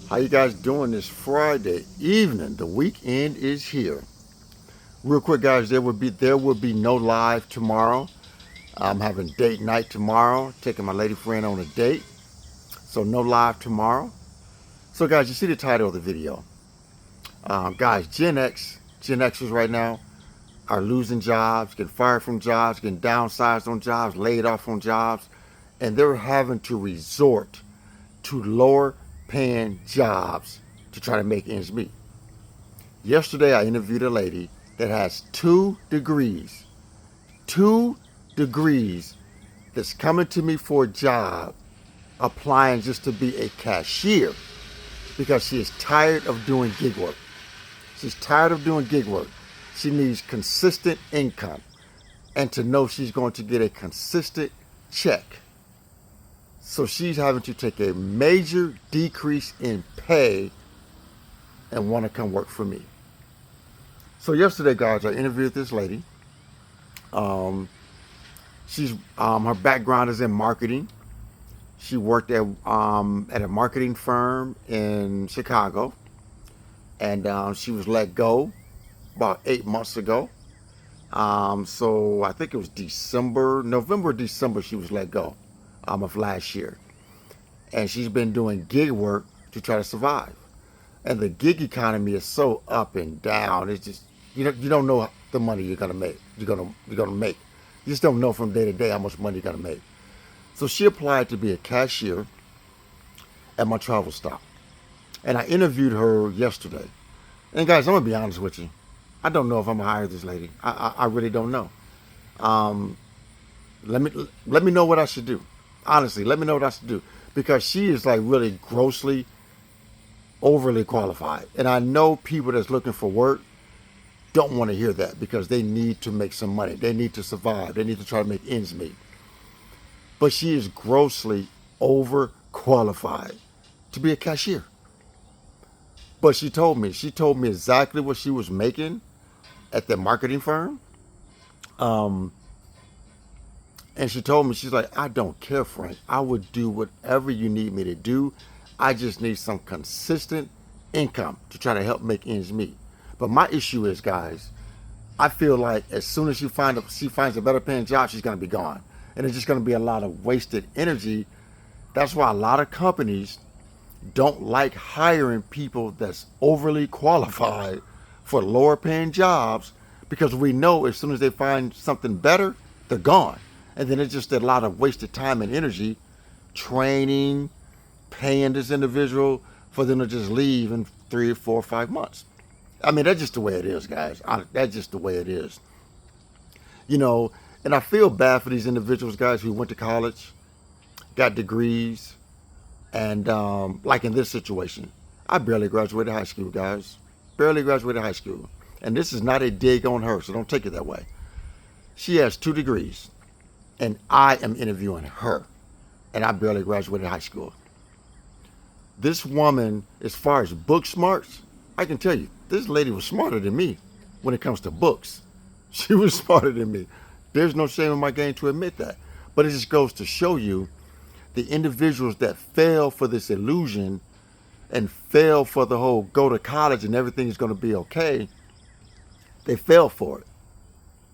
How you guys doing this Friday evening? The weekend is here. Real quick, guys, there will be no live tomorrow. I'm having date night tomorrow, taking my lady friend on a date. So no live tomorrow. So guys, you see the title of the video. Guys, Gen Xers right now are losing jobs, getting fired from jobs, getting downsized on jobs, laid off on jobs, and they're having to resort to lower paying jobs to try to make ends meet. Yesterday, I interviewed a lady that has two degrees that's coming to me for a job, applying just to be a cashier because she is tired of doing gig work. She's tired of doing gig work. She needs consistent income and to know she's going to get a consistent check. So she's having to take a major decrease in pay and want to come work for me. So yesterday, guys, I interviewed this lady. She's her background is in marketing. She worked at a marketing firm in Chicago, and she was let go about 8 months ago. So I think it was November, December. She was let go of last year, and she's been doing gig work to try to survive. And the gig economy is so up and down. It's just you don't know the money you're gonna make. You're gonna make. You just don't know from day to day how much money you're gonna make. So she applied to be a cashier at my travel stop, and I interviewed her yesterday. And guys, I'm gonna be honest with you. I don't know if I'm gonna hire this lady. I really don't know. Let me know what I should do. Honestly, let me know what I should do because she is like really grossly overly qualified. And I know people that's looking for work don't want to hear that because they need to make some money. They need to survive. They need to try to make ends meet. But she is grossly overqualified to be a cashier. But she told me exactly what she was making at the marketing firm. And she told me, she's like, I don't care, Frank. I would do whatever you need me to do. I just need some consistent income to try to help make ends meet. But my issue is, guys, I feel like as soon as she finds a better paying job, she's going to be gone. And it's just going to be a lot of wasted energy. That's why a lot of companies don't like hiring people that's overly qualified for lower paying jobs because we know as soon as they find something better, they're gone. And then it's just a lot of wasted time and energy training, paying this individual for them to just leave in 3 or 4 or 5 months. I mean, that's just the way it is, guys. That's just the way it is. And I feel bad for these individuals, guys, who went to college, got degrees, and like in this situation, I barely graduated high school, guys. Barely graduated high school. And this is not a dig on her, so don't take it that way. She has 2 degrees, and I am interviewing her, and I barely graduated high school. This woman, as far as book smarts, I can tell you, this lady was smarter than me when it comes to books. She was smarter than me. There's no shame in my game to admit that. But it just goes to show you the individuals that fail for this illusion and fail for the whole go to college and everything is going to be okay. They fail for it.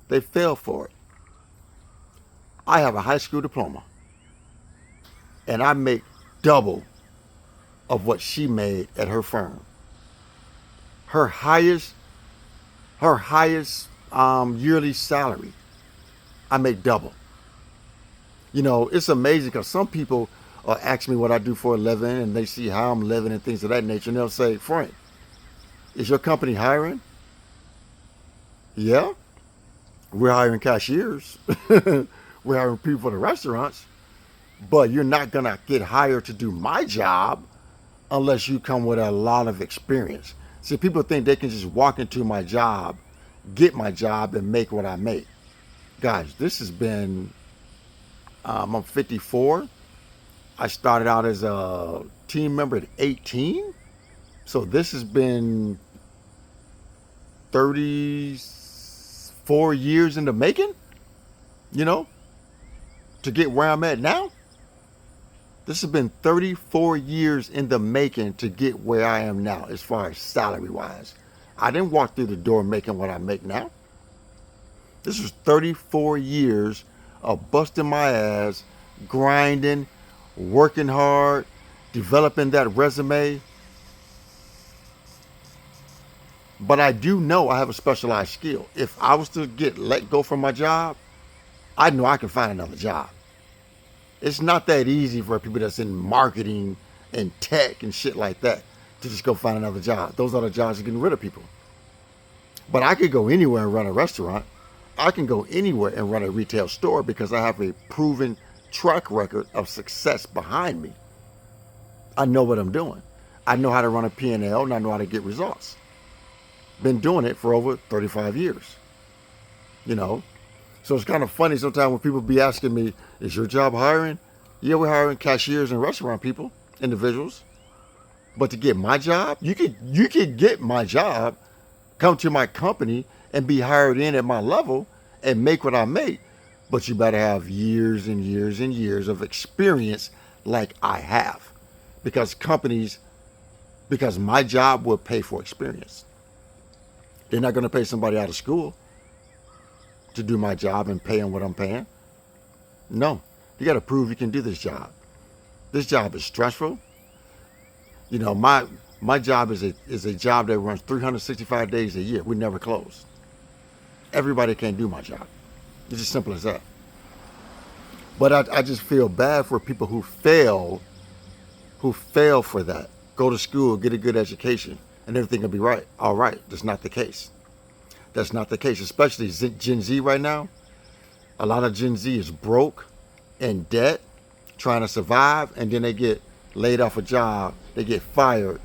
They fail for it. I have a high school diploma, and I make double of what she made at her firm. Her highest yearly salary, I make double. It's amazing because some people ask me what I do for a living and they see how I'm living and things of that nature, and they'll say, Frank, is your company hiring? Yeah, we're hiring cashiers. We're hiring people for the restaurants, but you're not going to get hired to do my job unless you come with a lot of experience. See, people think they can just walk into my job, get my job, and make what I make. Guys, this has been, I'm 54. I started out as a team member at 18. So this has been 34 years in the making, to get where I'm at now. This has been 34 years in the making to get where I am now as far as salary wise. I didn't walk through the door making what I make now. This was 34 years of busting my ass, grinding, working hard, developing that resume. But I do know I have a specialized skill. If I was to get let go from my job, I know I can find another job. It's not that easy for people that's in marketing and tech and shit like that to just go find another job. Those other jobs are getting rid of people. But I could go anywhere and run a restaurant. I can go anywhere and run a retail store because I have a proven track record of success behind me. I know what I'm doing. I know how to run a P&L and I know how to get results. Been doing it for over 35 years. You know? So it's kind of funny sometimes when people be asking me, is your job hiring? Yeah, we're hiring cashiers and restaurant people, individuals. But to get my job, you could get my job, come to my company and be hired in at my level and make what I make. But you better have years and years and years of experience like I have. Because my job will pay for experience. They're not going to pay somebody out of school to do my job and pay them what I'm paying. No, you got to prove you can do this job. This job is stressful. You know, my job is a job that runs 365 days a year. We never close. Everybody can't do my job. It's as simple as that. But I just feel bad for people who fail for that. Go to school, get a good education, and everything will be right. All right, that's not the case. That's not the case, especially Gen Z right now. A lot of Gen Z is broke, in debt, trying to survive, and then they get laid off a job, they get fired,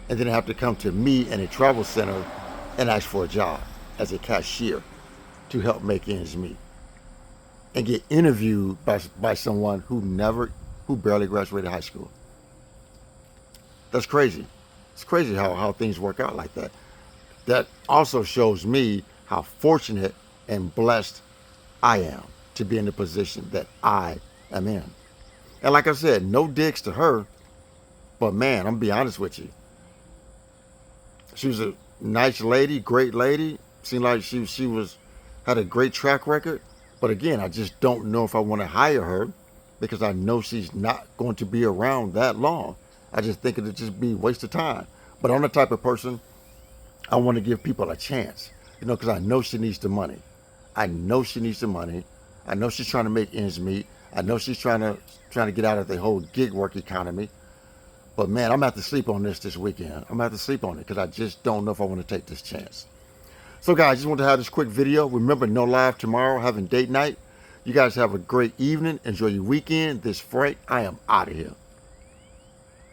and then they have to come to me in a travel center and ask for a job as a cashier to help make ends meet. And get interviewed by someone who barely graduated high school. That's crazy. It's crazy how things work out like that. That also shows me how fortunate and blessed I am to be in the position that I am in. And like I said, no digs to her, but man, I'm gonna be honest with you. She was a nice lady, great lady. Seemed like she had a great track record. But again, I just don't know if I want to hire her because I know she's not going to be around that long. I just think it'd just be a waste of time. But I'm the type of person, I want to give people a chance, you know, because I know she needs the money. I know she needs the money. I know she's trying to make ends meet. I know she's trying to get out of the whole gig work economy. But man, I'm going to have to sleep on this weekend. I'm going to have to sleep on it because I just don't know if I want to take this chance. So guys, I just want to have this quick video. Remember, no live tomorrow, having date night. You guys have a great evening. Enjoy your weekend. This Frank, I am out of here.